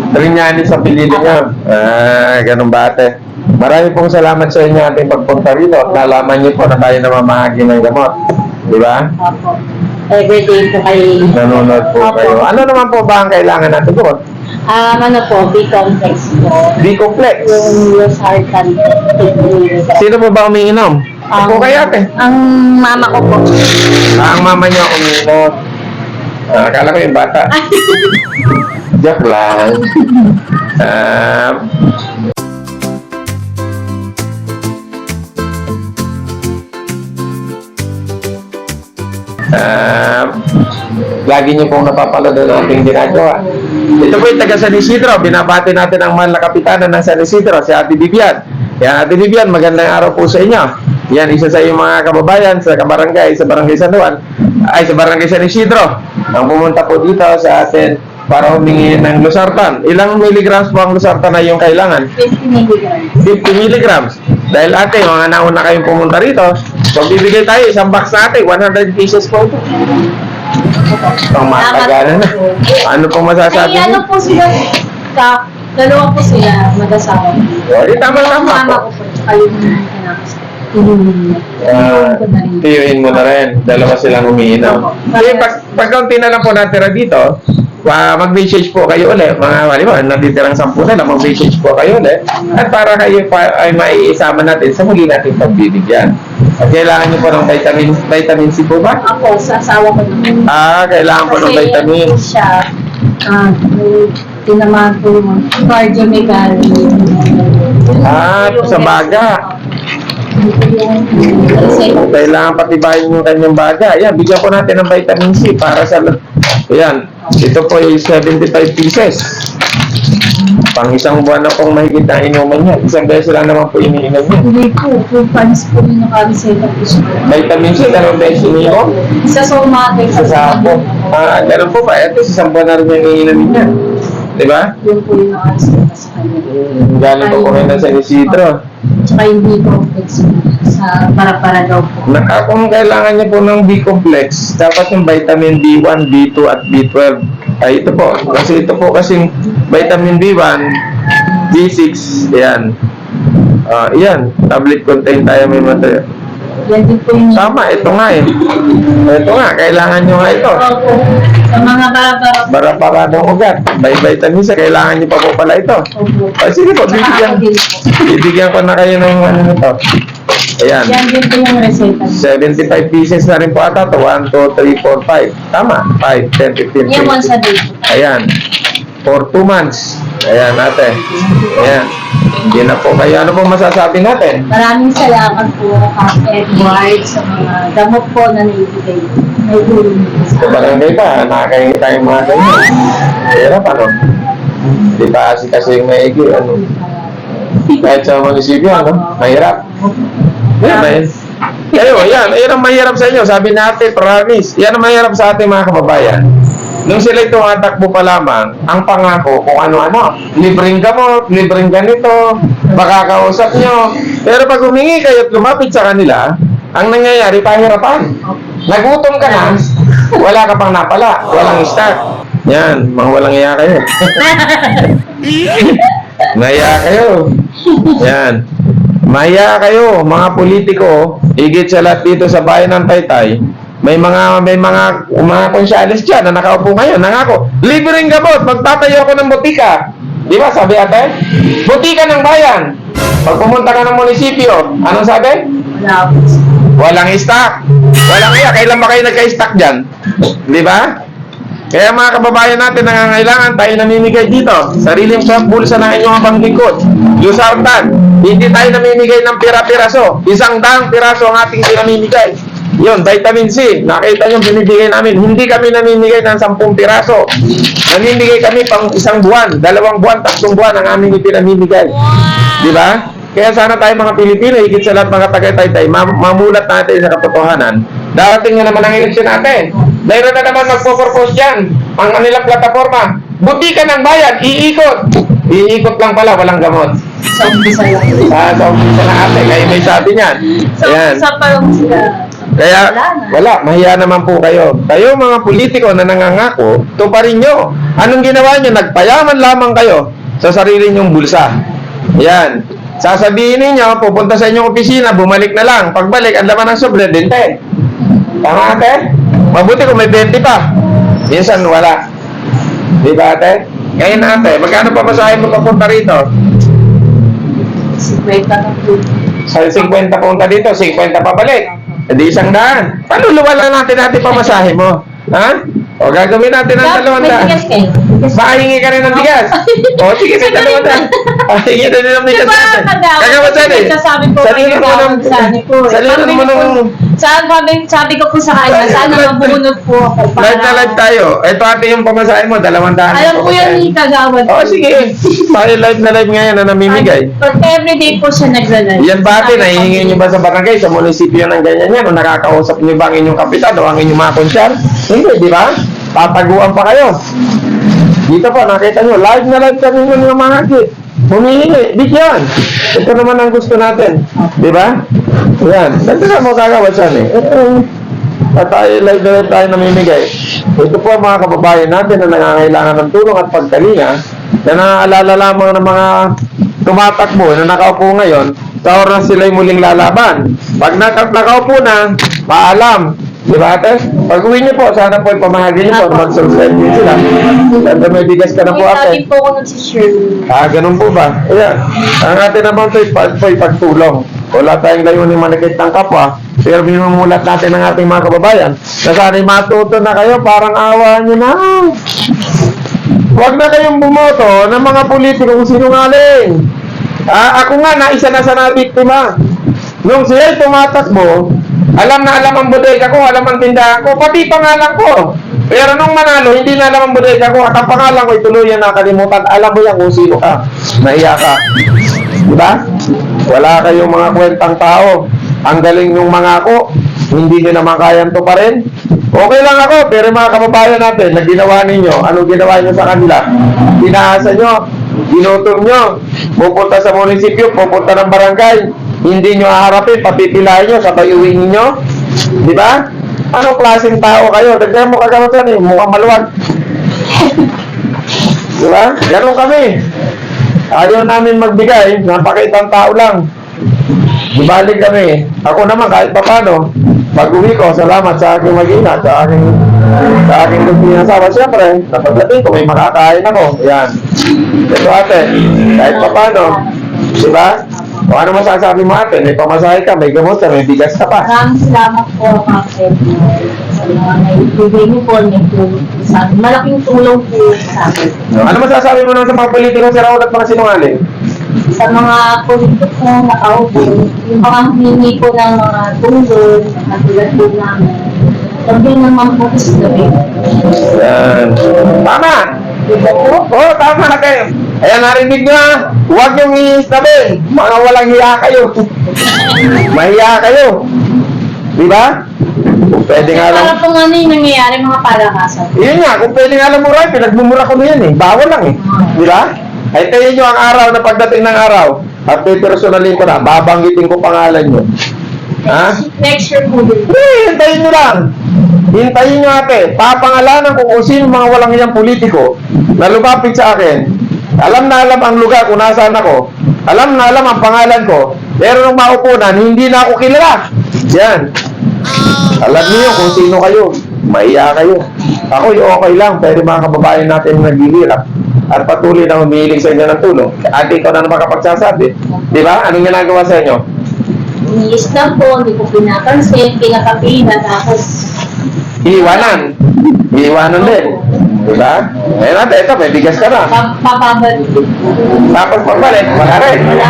Trinyani sa pilido nyo. Ganun ba ate? Marami pong salamat sa inyo ating pagpunta rito at nalaman niyo po na tayo na mamahagi ng gamot. Di ba? Opo. Everyday po kayo. Nanonood po Opo. kayo. Ano naman po ba ang kailangan natin doon? Ano po, B-complex po. B-complex. Yung losartan. Sino po ba umiinom? Ako kaya ate. Ang mama ko po. Ang mama niyo umiinom. Akala ko yung bata. Joke lang. Lagi niyo pong napapalood ang ating ginagawa. Ito po yung taga San Isidro. Binabati natin ang mahal na kapitana ng San Isidro, si Ate Vivian. Yan, Ate Vivian, magandang araw po sa inyo. Yan, isa sa iyong mga kababayan sa kabarangay, sa Barangay San Juan, ay sa Barangay San Isidro. Ang pumunta po dito sa atin para humingi ng losartan. Ilang milligrams po ang losartan na yung kailangan? 50 milligrams. 50 milligrams. Dahil ate, mga nauna kayong pumunta rito, magbibigay tayo isang box na ate, 100 pieces po ito. Pang matagalan na. Ano pong masasabi Ay, ano niyo? po sila? Dalawa po sila, mag-asawa. Tama-tama Yung mama po. ko po, tsaka yung anak ko. Tiyuhin mo na rin. Dalawa silang umiinom. Kasi pag kaunti na lang po natira dito, mag-message po kayo ulit. Mga maliwan, natitirang 10 na lang, mag-message po kayo ulit. At para kayo ay maiisama natin sa muli natin pagbibigyan. At kailangan niyo po ng vitamin C po ba? Ako, sa asawa ko naman. Kailangan po ng vitamin. Kasi siya, tinamaan po yung cardiomegaly. Sa baga. Kailangan patibayin yung kanyang baga. Ayan, bigyan po natin ng vitamin C para sa... Ayan, ito po ay 75 pieces. Pang isang buwan na pong mahigit na inuman niya. Isang beses lang naman po iniinom niya. Hindi po, 2 times po yung nakareseta po siya. Vitamin C, dalawang beses iniinom. Isa somatic. Sa sapo. Ganun po ba? Ito, isang buwan na rin yung iniinom niya. Diba? Yun po yung nakareseta sa kanya. Galing po po kayo ng San Isidro. Tsaka yung B-complex sa para-para daw po. Kung kailangan niya po ng B-complex, dapat yung vitamin B1, B2 at B12. Ay, ito po. Kasi ito po kasing vitamin B1, B6, yan. Yan. Tablet contain tayo may material. Yan din po yung... Tama, ito nga eh. Ito nga, kailangan nyo nga ito. Opo. Sa mga para-para. Bara-paradong ugat. May vitamin C, kailangan nyo pa po pala ito. Opo. Ay, sige po, bibigyan ko na kayo ng ano nito. Ayan. Yan din po yung reseta. 75 pieces na rin po ata ito. 1, 2, 3, 4, 5. Tama. 5, 10, 15, Yan once a 20. day. Ayan. For 2 months. Ayan, ate. Ayan. Hindi na po kayo. Ano po masasabi natin? Maraming salamat po kay Edward sa mga gamot po na naibigay. May tulong po Sa sa barangay ba? Nakakain tayong mga ganyan. Hirap ano? Di ba kasi yung maigi, ano? Kahit sa munisipyo, ano? Mahirap. Yan, eh. Kayo, yan. Yan ang mahirap sa inyo. Sabi natin, promise. Yan ang mahirap sa ating mga kababayan. Nung sila ito atakbo pa lamang, ang pangako kung ano-ano. Libreng gamot, libreng ganito, makakausap nyo. Pero pag humingi kayo at lumapit sa kanila, ang nangyayari, pahirapan. Nagutom ka na, wala ka pang napala, walang stock. Yan, mga walang iya kayo. Maya kayo. Yan. Maya kayo, mga politiko, higit sa lahat dito sa bayan ng Taytay. May mga konsyales dyan na nakaupo ngayon, nangako, libreng gamot, magtatayo ako ng butika. Di ba, sabi ate? Butika ng bayan. Pag pumunta ka ng munisipyo, anong sabi? wala po. Walang stock. Walang iya. Kailan ba kayo nagka-stock dyan? Di ba? Kaya mga kababayan natin nangangailangan tayo namimigay dito. Sariling bulsa ng inyong abang lingkod. Lusartan. Hindi tayo namimigay ng pira-piraso. 100 piraso ang ating pinamimigay. Yun, vitamin C. Nakita nyo, binibigay namin. Hindi kami namimigay ng 10 piraso. Namimigay kami pang 1 buwan, 2 buwan, 3 buwan ang aming ipinamimigay. Di ba? Kaya sana tayo mga Pilipino, higit sa lahat mga taga-Taytay, mamulat natin sa katotohanan. Darating na naman ang eleksyon natin. Mayroon na naman magpo-propose dyan ang kanilang plataforma. Butika ng bayan, iikot. Iikot lang pala, walang gamot. Sa umpisa lang. Sa umpisa na ate, kayo may sabi niyan. Ayan. Sa parang sila. Kaya, Wala na. wala, mahiya naman po kayo. Kayo mga politiko na nangangako, tuparin nyo. Anong ginawa nyo? Nagpayaman lamang kayo sa sarili nyong bulsa. Yan. Sasabihin ninyo, pupunta sa inyong opisina, bumalik na lang. Pagbalik, ang laman ng sobre, 20. Tama ate? Mabuti kung may 20 pa. Minsan wala. Di ba ate? Ngayon ate, magkano pa masahe mo papunta rito? 50 na po. Sa 50 punta dito, 50 pa balik. Hindi 100. Paano luwala natin pamasahe mo? Ha? O gagawin natin ng 200. May tigas kayo. Makahingi ka rin ng bigas. O sige, may 200. Pahingi na din ng bigas Diba, natin. kagawad? Kagawa saan eh. Sabi ko, Salino mo ng... Salino mo ng... Sabi ko po sa kanya, sana mabunod po ako. Live na live tayo. Ito ate yung pamasahe mo, 200. Alam ko yan ni Kagawad. O sige. Tayo live na live ngayon na namimigay. But everyday po siya nagla-live. Yan ba ate, nahihingi nyo ba sa barangay, sa munisipyo ng ganyan yan? O nakakausap nyo ba ang inyong kapitan o ang inyong mga konsyal? Hindi, di ba? Tataguan pa kayo. Dito po, nakita nyo, live na live kami ng mga hagi. Humihingi, bigyan. Ito naman ang gusto natin. Di ba? Yan. Ganito na mo kagawad saan eh. Tayo live na live tayo namimigay. Ito po ang mga kababayan natin na nangangailangan ng tulong at pagkalinga na naaalala lamang ng mga tumatakbo na nakaupo ngayon sa oras sila'y muling lalaban. Pag nakaupo na, paalam. Di ba ate? Pag uwi niyo po, sana po ipamahagi niyo po, mag-subscribe niyo sila. Ganda may bigas ka na po Lagi ate. po ako nagsishare. Ganun po ba? Ayan. Ang atin naman ito ay pagtulong. Wala tayong layunin manikit ng kapwa. Pero minumulat natin ang ating mga kababayan na sana'y matuto na kayo, parang awa niyo na. Huwag na kayong bumoto ng mga politikong sinungaling. Ako nga, naisa na sa nabiktima. Nung siya'y tumatakbo, alam na alam ang bodega ko, alam ang tindahan ko, pati pangalan ko. Pero nung manalo, hindi na alam ang bodega ko at ang pangalan ko tuluyan nakalimutan. Alam mo yan kung sino ka. Naiya ka. Diba? Wala kayong mga kwentang tao. Ang galing yung mga ako, hindi nyo naman kayang to pa rin. Okay lang ako, pero mga kababayan natin, na ginawa ninyo, anong ginawa nyo sa kanila? Pinaasa nyo, ginutom nyo, pupunta sa munisipyo, pupunta ng barangay, hindi nyo haharapin, papipilahin nyo, sabay uwi ninyo. Di ba? Anong klaseng tao kayo? Dagdag mo kagawatan eh, mukhang maluwag. Di ba? Ganon kami. Ayaw namin magbigay, napakitang tao lang. Ibalik kami. Ako naman kahit papano, pag-uwi ko, salamat sa aking mag-ina, sa aking pinasawa. Siyempre, napagdating ko, may makakain ako. Yan. Ito ate, kahit papano, di ba? O ano masasabi mo ate? May pamasahe ka, may gamot ka, may bigas ka pa. Maraming salamat po, Kapit. Sa mga naibigay niyo po, sa akin. Malaking tulong po sa akin. Ano masasabi mo naman sa mga politikong si Raul at mga sinungaling? Sa mga politiko na nakaupo, yung mga hiningi po ng mga tulong, katulad po namin. Sabi naman po sa gabi. Yan. Tama! Diba po? Oo, tama ate. Ayan, narinig nyo ha. Huwag yung i-snapin. Mga walang hiya kayo. Mahiya kayo. Di ba? Kung pwede nga lang. Para po nga yung nangyayari mga palakasan. Yun nga, kung pwede nga lang mura, pinagmumura ko na yan eh. Bawal lang eh. Di ba? Ay, tayo nyo ang araw na pagdating ng araw. At personalin ko na, babanggitin ko pangalan nyo. Ha? Next year po din. Hintayin nyo lang. Hintayin nyo ate. Papangalanan ko kung sino mga walang iyang politiko na lumapit sa akin. Alam na alam ang lugar kung nasaan ako. Alam na alam ang pangalan ko. Pero nung maupunan, hindi na ako kilala. Yan. Alam niyo kung sino kayo. Maiya kayo. Ako yung okay lang. Pero mga kababayan natin naghihirap at patuloy na humihiling sa inyo ng tulong. Ate, ikaw na naman kapagsasabi. Di ba? Anong ginagawa sa inyo? Iniis lang po, hindi ko pinapansin, pinakapila, tapos Iiwanan. Iiwanan din. Diba? Ayun natin, ito, may bigas ka na. papabalik. Tapos pagbalik, wala rin. Wala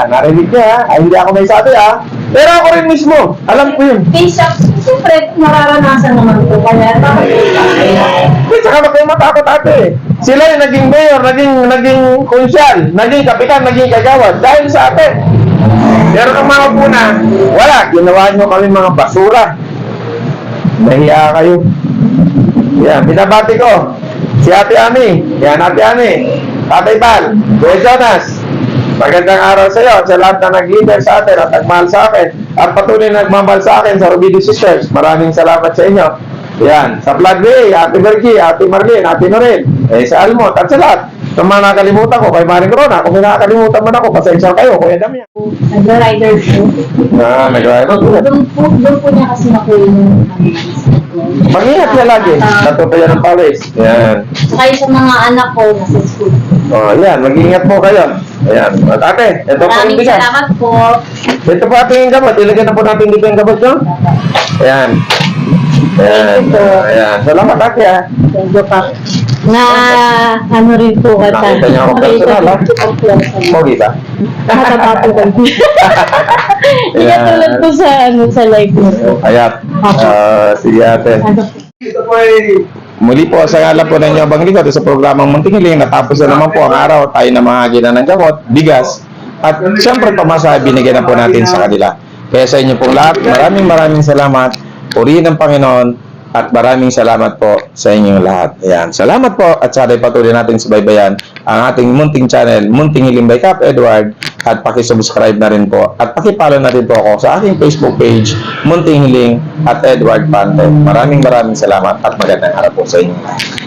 Narinig niya ha. Ay, hindi ako may sabi ha. Pero ako rin mismo. Alam ko yun. Kaysa, siyempre, nararanasan naman po. Kaya, Hindi, saka ba kayo matakot ate? Sila yung naging mayor, naging konsyal, naging kapitan, naging kagawad. Dahil sa atin. Pero nung mga puna, wala. Ginawa nyo kami mga basura. Nahiya kayo. Yan, binabati ko. Si Ate Ami. Yan, Ate Ami. Tatay Bal. Kuya Jonas. Magandang araw sa iyo at sa lahat na nag-leader sa atin at nagmahal sa akin at patuloy na nagmamahal sa akin sa Rubido Sisters. Maraming salamat sa inyo. Yan. Sa Vlog Day, Ate Bergie, Ate Marlene, Ate Noreen, sa Almot, at sa lahat. Sa mga nakalimutan ko, kay Maring Corona, kung may nakakalimutan man ako, pasensya kayo, Kuya Damian. Nag-rider po. Nag-rider po. Doon po niya kasi nakuha yung Mag-ingat niya lagi. Natutuyan ng pawis. Yan. Saka yung sa mga anak ko, nasa school. Yan. Mag-ingat po kayo. Ayan. At ate, ito po yung Maraming bigas. salamat po. Ito po ating gamot. Ilagyan na po natin dito yung gamot nyo. Ayan. Ayan. Thank you po. Ayan. Salamat ate ha. Thank you pa. Na ano rin po ka Nakita niyo ako personal ha. Pogi ba? Nakataba po kayo. Hindi ka tulad po sa, sa live mo po. Ayan. Sige ate. Ano? Ito po ay muli po sa ngalan po ng Yabang Likod sa programang Munting Hiling. Natapos na naman po ang araw. Tayo na mga gina ng gamot, bigas, at siyempre pamasahe binigyan na po natin sa kanila. Kaya sa inyo pong lahat, maraming salamat. Purihin ng Panginoon at maraming salamat po sa inyong lahat. Ayan. Salamat po at sana'y patuloy natin subaybayan ang ating munting channel, Munting Hiling by Cap Edward, at pakisubscribe na rin po at pakipollow na rin po ako sa aking Facebook page, Munting Hiling at Edward Pante. Maraming salamat at magandang araw po sa inyo.